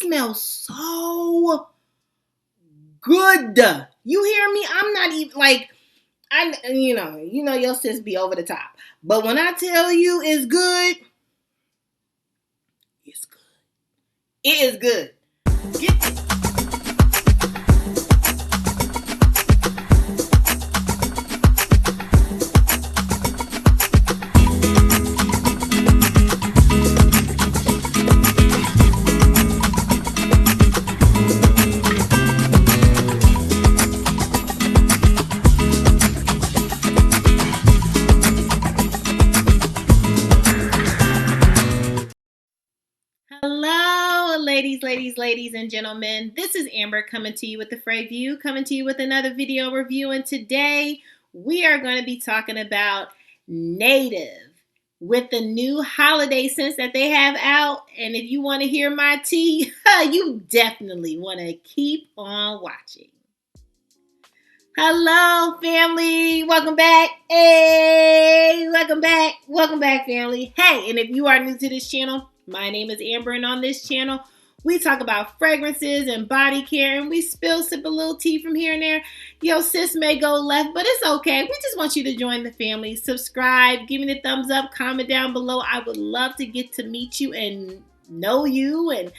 smells so good. You hear me? I'm not even like, you know your sis be over the top. But when I tell you it's good, it's good. It is good. Get it. Hello, ladies and gentlemen. This is Amber coming to you with the Frag View, coming to you with another video review. And today we are going to be talking about Native with the new holiday scents that they have out. And if you want to hear my tea, you definitely want to keep on watching. Hello, family. Welcome back. Hey, welcome back. Welcome back, family. Hey, and if you are new to this channel, my name is Amber, and on this channel, we talk about fragrances and body care, and we sip a little tea from here and there. Yo, sis may go left, but it's okay. We just want you to join the family. Subscribe, give me the thumbs up, comment down below. I would love to get to meet you and know you, and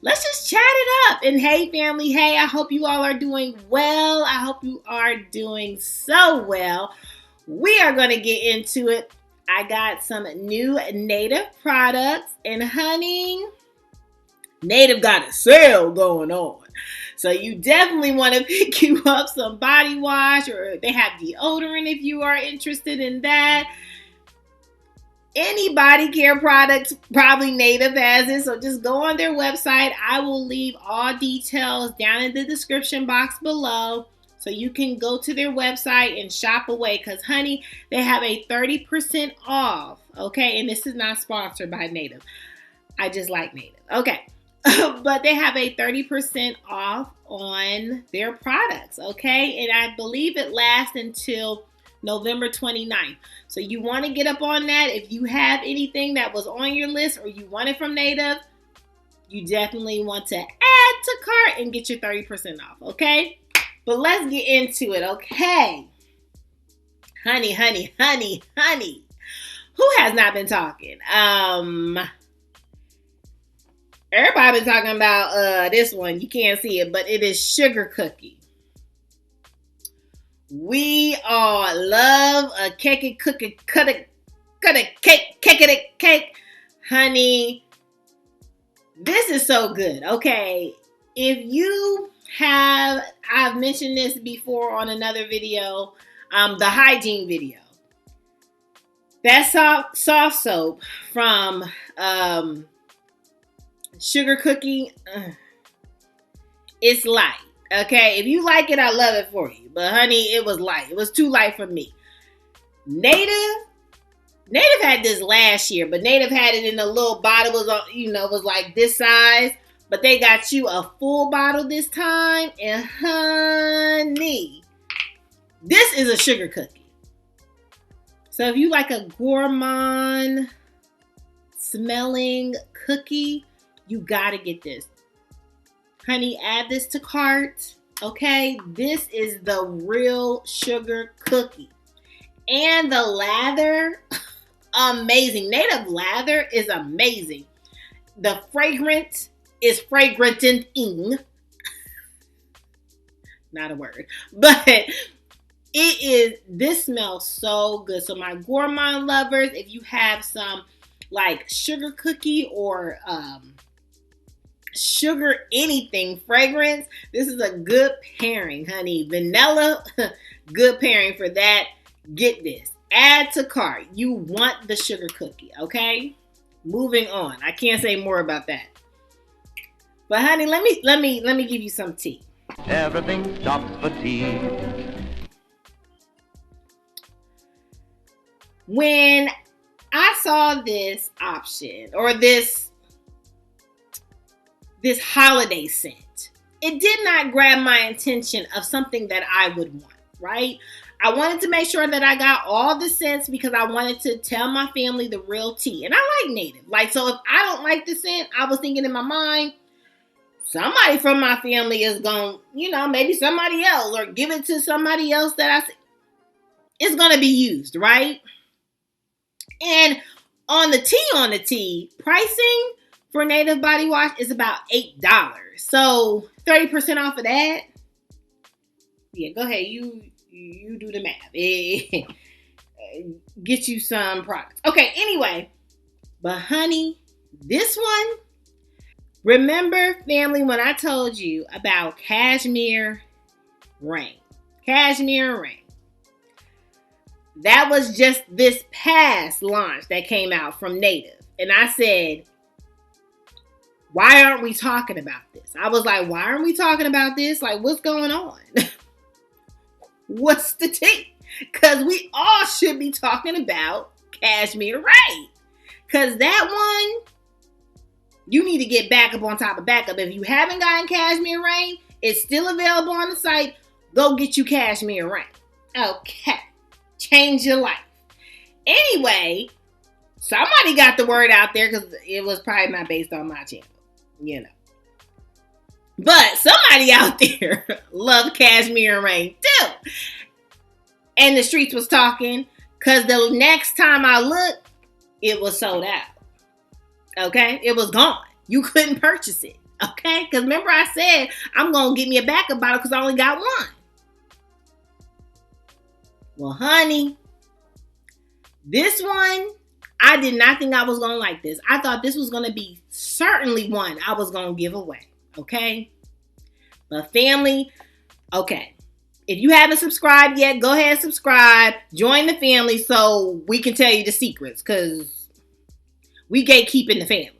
let's just chat it up. And hey, family, hey, I hope you all are doing well. I hope you are doing so well. We are going to get into it. I got some new Native products, and honey, Native got a sale going on. So you definitely want to pick you up some body wash, or they have deodorant if you are interested in that. Any body care products, probably Native has it. So just go on their website. I will leave all details down in the description box below, so you can go to their website and shop away. Because, honey, they have a 30% off. Okay? And this is not sponsored by Native. I just like Native. Okay. But they have a 30% off on their products. Okay? And I believe it lasts until November 29th. So you want to get up on that. If you have anything that was on your list or you want it from Native, you definitely want to add to cart and get your 30% off. Okay? But let's get into it, okay? Honey. Who has not been talking? Everybody been talking about this one. You can't see it, but it is Sugar Cookie. We all love a cake, cut a cake. Honey, this is so good, okay? If you have, I've mentioned this before on another video, the hygiene video. That soft soap from Sugar Cookie, it's light. Okay, if you like it, I love it for you. But honey, it was light. It was too light for me. Native had this last year, but Native had it in a little bottle. It was, it was like this size. But they got you a full bottle this time. And honey, this is a sugar cookie. So if you like a gourmand smelling cookie, you gotta get this. Honey, add this to cart. Okay, this is the real sugar cookie. And the lather, amazing. Native lather is amazing. The fragrance is fragranting. Not a word. But this smells so good. So my gourmand lovers, if you have some like sugar cookie or sugar anything fragrance, this is a good pairing, honey. Vanilla, good pairing for that. Get this. Add to cart. You want the sugar cookie, okay? Moving on. I can't say more about that. But honey, let me give you some tea. Everything stops for tea. When I saw this option or this holiday scent, it did not grab my attention of something that I would want, right? I wanted to make sure that I got all the scents because I wanted to tell my family the real tea. And I like Native. Like, so if I don't like the scent, I was thinking in my mind, somebody from my family is going, maybe somebody else, or give it to somebody else that it's going to be used, right? And on the tea, pricing for Native Body Wash is about $8. So 30% off of that. Yeah, go ahead. You do the math. Get you some products. Okay, anyway. But honey, this one, remember, family, when I told you about cashmere rain? Cashmere rain. That was just this past launch that came out from Native. And I said, why aren't we talking about this? I was like, why aren't we talking about this? Like, what's going on? What's the tea? Because we all should be talking about cashmere rain. Because that one, you need to get backup on top of backup. If you haven't gotten cashmere rain, it's still available on the site. Go get you cashmere rain. Okay. Change your life. Anyway, somebody got the word out there because it was probably not based on my channel, But somebody out there loved cashmere rain too. And the streets was talking because the next time I looked, it was sold out. Okay? It was gone. You couldn't purchase it. Okay? Because remember I said I'm going to get me a backup bottle because I only got one. Well, honey, this one, I did not think I was going to like this. I thought this was going to be certainly one I was going to give away. Okay? But family, okay. If you haven't subscribed yet, go ahead and subscribe. Join the family so we can tell you the secrets because we gatekeeping the family.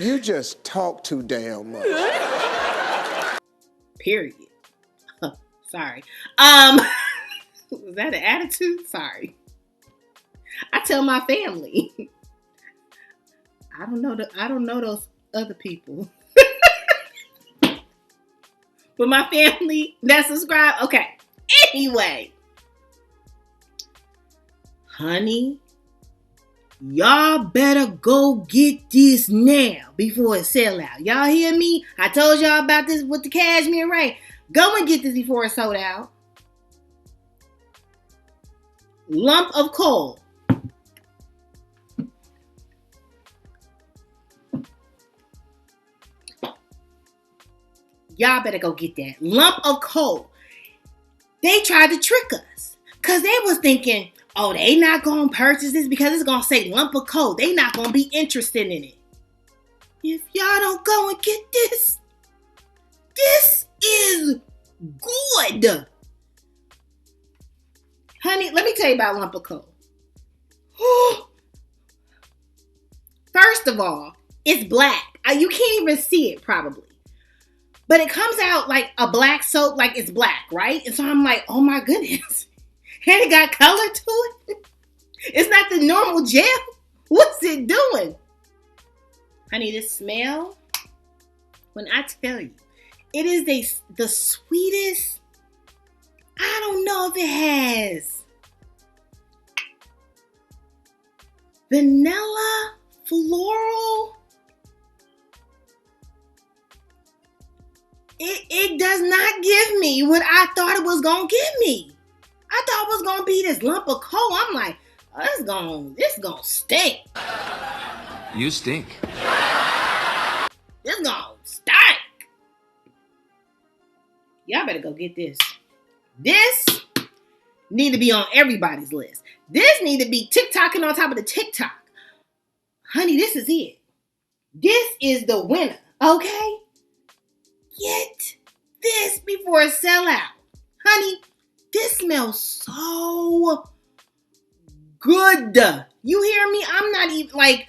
You just talk too damn much. Period. Sorry. Was that an attitude? Sorry. I tell my family. I don't know those other people. But my family that subscribe. Okay. Anyway. Honey, y'all better go get this now before it sell out. Y'all hear me? I told y'all about this with the cashmere rain. Go and get this before it's sold out. Lump of coal. Y'all better go get that. Lump of coal. They tried to trick us. Because they was thinking, oh, they not going to purchase this because it's going to say lump of coal. They not going to be interested in it. If y'all don't go and get this, this is good. Honey, let me tell you about lump of coal. First of all, it's black. You can't even see it probably. But it comes out like a black soap, like it's black, right? And so I'm like, oh my goodness. And it got color to it. It's not the normal gel. What's it doing? Honey, this smell, when I tell you, it is the sweetest. I don't know if it has vanilla, floral. It does not give me what I thought it was going to give me. I thought it was going to be this lump of coal. I'm like, oh, this going to stink. You stink. This going to stink. Y'all better go get this. This need to be on everybody's list. This need to be TikToking on top of the TikTok. Honey, this is it. This is the winner, okay? Get this before it sell out. Honey, this smells so good. You hear me? I'm not even like,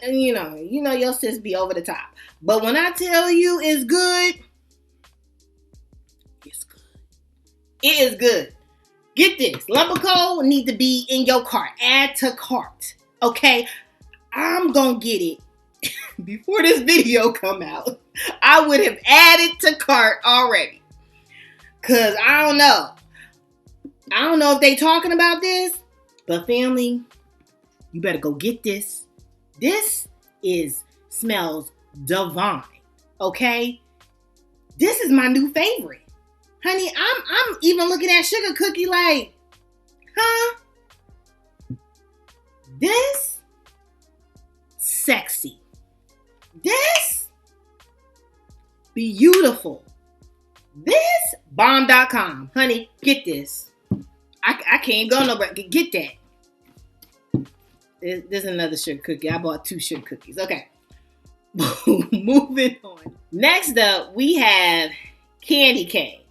you know your sis be over the top. But when I tell you it's good, it's good. It is good. Get this. Lump of coal need to be in your cart. Add to cart. Okay? I'm going to get it before this video come out. I would have added to cart already. Because I don't know. I don't know if they talking about this. But family, you better go get this. This smells divine. Okay? This is my new favorite. Honey, I'm even looking at sugar cookie like, huh? This sexy. This beautiful. This bomb.com. Honey, get this. I can't go nowhere. Get that. There's another sugar cookie. I bought 2 sugar cookies. Okay. Moving on. Next up, we have candy cane.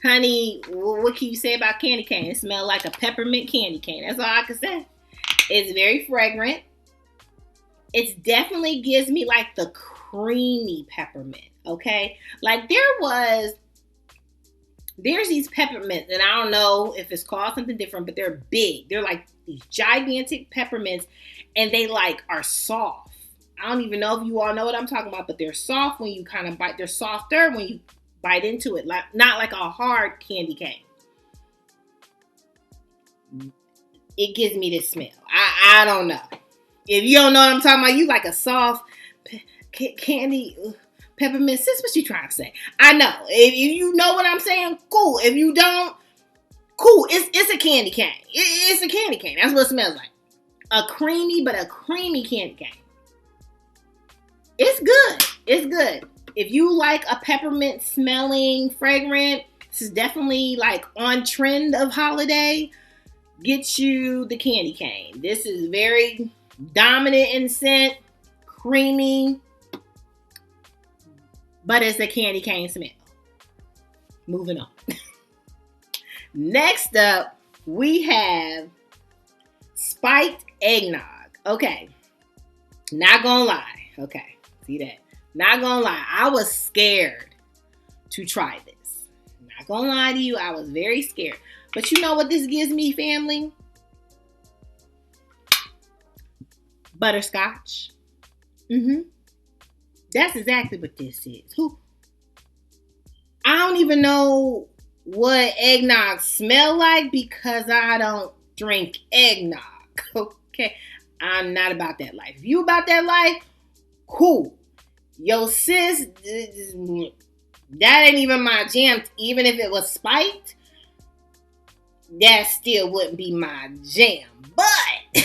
Honey, what can you say about candy cane? It smells like a peppermint candy cane. That's all I can say. It's very fragrant. It definitely gives me like the creamy peppermint. Okay? Like there's these peppermints, and I don't know if it's called something different, but they're big. They're like these gigantic peppermints, and they like are soft. I don't even know if you all know what I'm talking about, but they're soft when you kind of bite. They're softer when you bite into it, like not like a hard candy cane. It gives me this smell. I don't know. If you don't know what I'm talking about, you like a soft candy peppermint. Sis, what you trying to say? I know. If you know what I'm saying, cool. If you don't, cool. It's a candy cane. It's a candy cane. That's what it smells like. A creamy candy cane. It's good. It's good. If you like a peppermint smelling fragrant, this is definitely like on trend of holiday. Get you the candy cane. This is very dominant in scent, creamy, but it's a candy cane smell. Moving on. Next up, we have spiked eggnog. Okay. Not gonna lie. Okay. See that? Not gonna lie. I was scared to try this. Not gonna lie to you. I was very scared. But you know what this gives me, family? Butterscotch. That's exactly what this is. I don't even know what eggnog smell like because I don't drink eggnog. Okay? I'm not about that life. If you about that life, cool. Yo, sis, that ain't even my jam. Even if it was spiked, that still wouldn't be my jam. But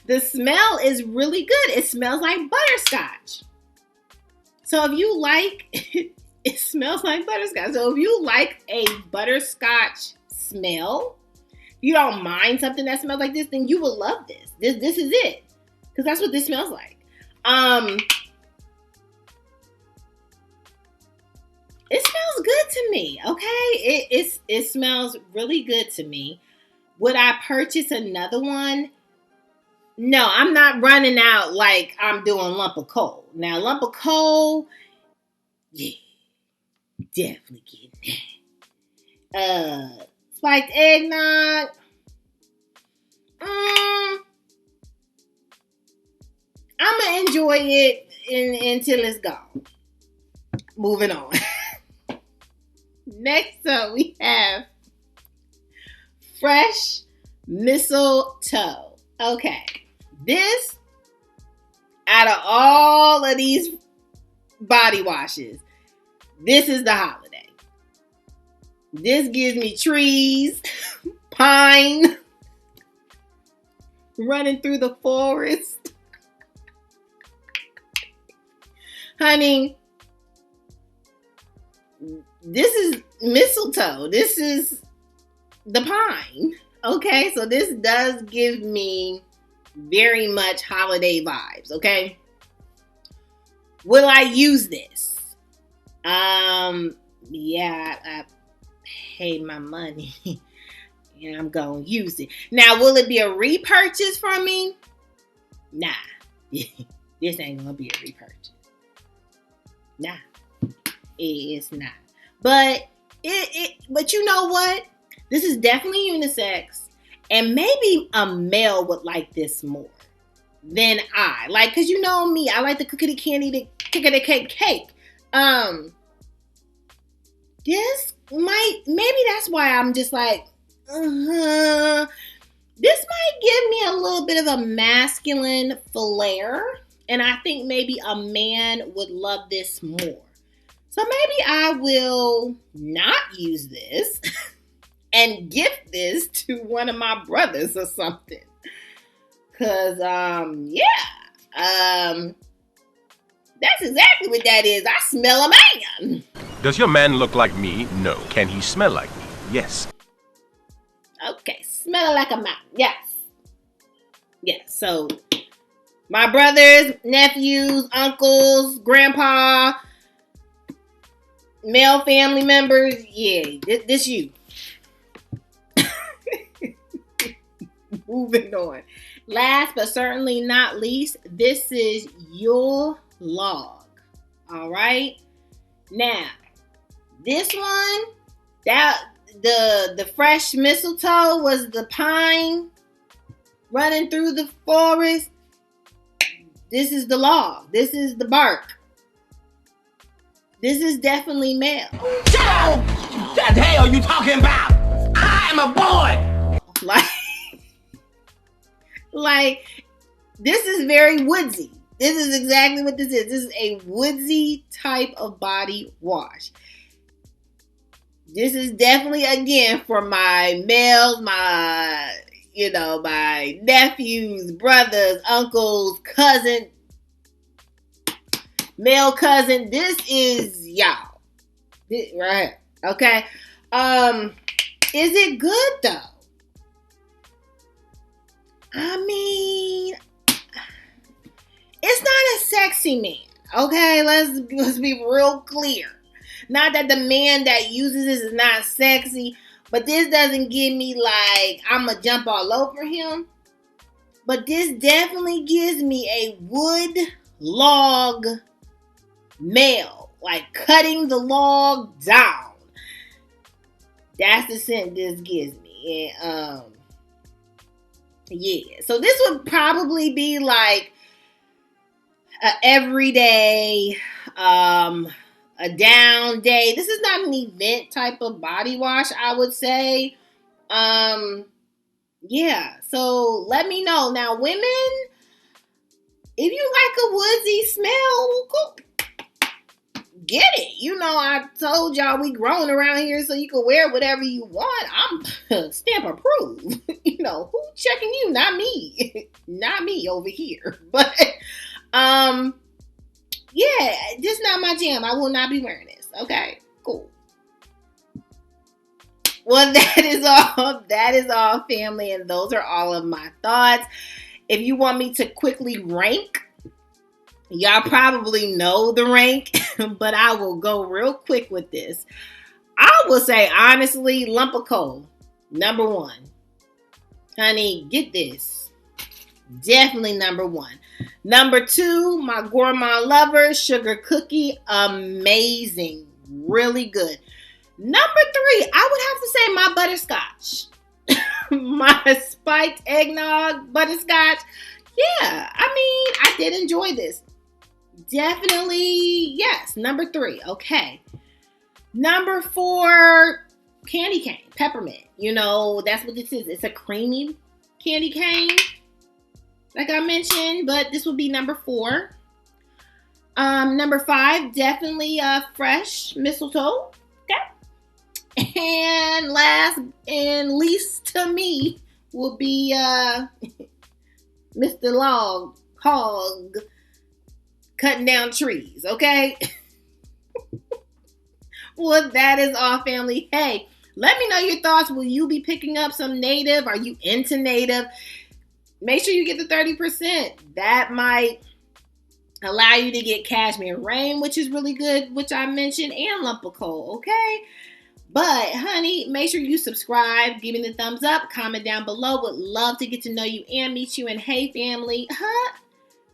the smell is really good. It smells like butterscotch. So if you like, it smells like butterscotch. So if you like a butterscotch smell, you don't mind something that smells like this, then you will love this. This is it. Because that's what this smells like. It smells good to me, okay? It smells really good to me. Would I purchase another one? No, I'm not running out like I'm doing lump of coal. Now, lump of coal, yeah, definitely getting that. Spiked eggnog, I'm gonna enjoy it until it's gone. Moving on. Next up, we have fresh mistletoe. Okay, this, out of all of these body washes, this is the holiday. This gives me trees, pine, running through the forest. Honey, this is mistletoe. This is the pine. Okay, so this does give me very much holiday vibes, okay? Will I use this? Yeah, I paid my money. And I'm gonna use it. Now, will it be a repurchase from me? Nah. This ain't gonna be a repurchase. Nah. It's not. But but you know what? This is definitely unisex. And maybe a male would like this more than I. Like, because you know me, I like the cookie candy, the cake. This maybe that's why I'm just like, This might give me a little bit of a masculine flair. And I think maybe a man would love this more. So maybe I will not use this and gift this to one of my brothers or something. Cause that's exactly what that is. I smell a man. Does your man look like me? No. Can he smell like me? Yes. Okay, smell like a man. Yes. Yes. So my brothers, nephews, uncles, grandpa, male family members, yeah, this you. Moving on. Last but certainly not least, this is Yule Log. All right. Now, this one, that the fresh mistletoe was the pine running through the forest. This is the log. This is the bark. This is definitely male. Shut up! What the hell are you talking about? I am a boy! Like, this is very woodsy. This is exactly what this is. This is a woodsy type of body wash. This is definitely, again, for my males, my nephews, brothers, uncles, cousins, male cousin. This is y'all. Right. Okay. Is it good though? I mean, it's not a sexy man. Okay, let's be real clear. Not that the man that uses this is not sexy, but this doesn't give me like I'ma jump all over him. But this definitely gives me a wood log male, like cutting the log down. That's the scent this gives me. And yeah. So this would probably be like a everyday, a down day. This is not an event type of body wash, I would say. Yeah. So let me know. Now, women, if you like a woodsy smell, cool. Get it. You know, I told y'all we grown around here so you can wear whatever you want. I'm stamp approved. You know, who checking you? Not me. Not me over here. But yeah, this is not my jam. I will not be wearing this. Okay, cool. Well, that is all. That is all, family, and those are all of my thoughts. If you want me to quickly rank, y'all probably know the rank, but I will go real quick with this. I will say, honestly, lump of coal, number one. Honey, get this. Definitely number one. Number two, my gourmand lover, sugar cookie, amazing. Really good. Number three, I would have to say my butterscotch. My spiked eggnog butterscotch. Yeah, I mean, I did enjoy this. Definitely, yes. Number three, okay. Number four, candy cane, peppermint. You know, that's what this is. It's a creamy candy cane, like I mentioned, but this would be number four. Number five, definitely fresh mistletoe. Okay. And last and least to me will be Mr. Hog cutting down trees, okay? Well, that is all, family. Hey, let me know your thoughts. Will you be picking up some native? Are you into native? Make sure you get the 30%. That might allow you to get cashmere rain, which is really good, which I mentioned, and lump of coal, okay? But, honey, make sure you subscribe, give me the thumbs up, comment down below. Would love to get to know you and meet you. And hey, family,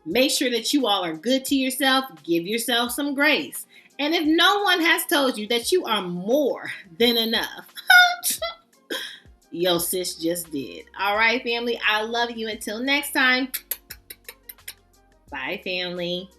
make sure that you all are good to yourself. Give yourself some grace. And if no one has told you that you are more than enough, yo, sis just did. All right, family, I love you. Until next time. Bye, family.